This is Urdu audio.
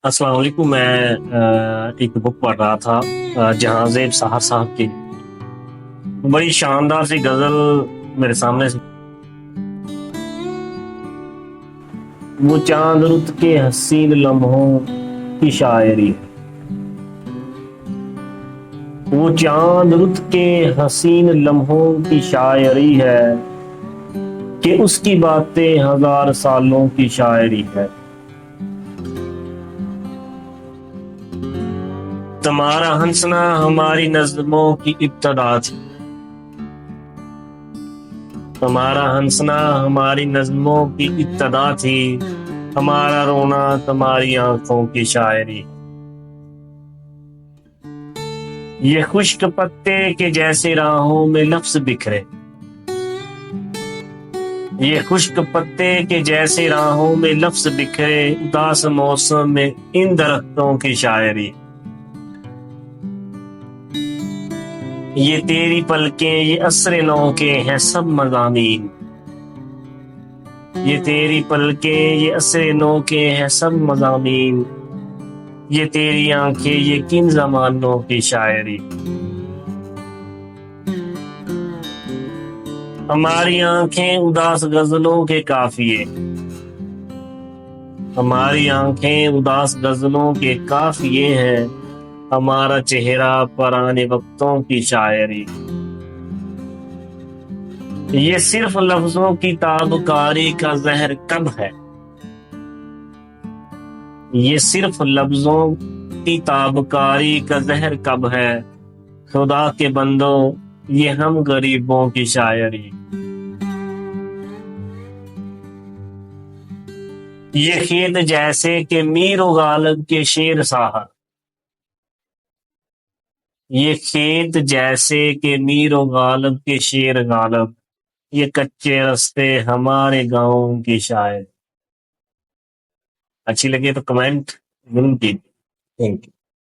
السلام علیکم۔ میں ایک بک پڑھ رہا تھا، جہاں زیب سحر صاحب کی بڑی شاندار سی غزل میرے سامنے سے۔ وہ چاند رت کے حسین لمحوں کی شاعری ہے، وہ چاند رت کے حسین لمحوں کی شاعری ہے کہ اس کی باتیں ہزار سالوں کی شاعری ہے۔ تمہارا ہنسنا ہماری نظموں کی ابتدا تھی، تمہارا ہنسنا ہماری نظموں کی ابتدا تھی، ہمارا رونا تمہاری آنکھوں کی شاعری۔ یہ خشک پتے کے جیسے راہوں میں لفظ بکھرے، یہ خشک پتے کے جیسے راہوں میں لفظ بکھرے، اداس موسم میں ان درختوں کی شاعری۔ یہ تیری پلکیں یہ عصر نو کے ہیں سب مضامین، یہ تیری پلکیں یہ عصر نو کے ہیں سب مضامین، یہ تیری آنکھیں یہ کن زمانوں کی شاعری۔ ہماری آنکھیں اداس غزلوں کے قافیے، ہماری آنکھیں اداس غزلوں کے قافیے ہیں، ہمارا چہرہ پرانے وقتوں کی شاعری۔ یہ صرف لفظوں کی تابکاری کا زہر کب ہے، یہ صرف لفظوں کی تابکاری کا زہر کب ہے، خدا کے بندوں یہ ہم غریبوں کی شاعری۔ یہ کھیت جیسے کہ میر و غالب کے شیر ساحر، یہ کھیت جیسے کہ میر و غالب کے شیر غالب، یہ کچے رستے ہمارے گاؤں کی شاعر۔ اچھی لگے تو کمنٹ ضرور کیجیے۔ Thank you.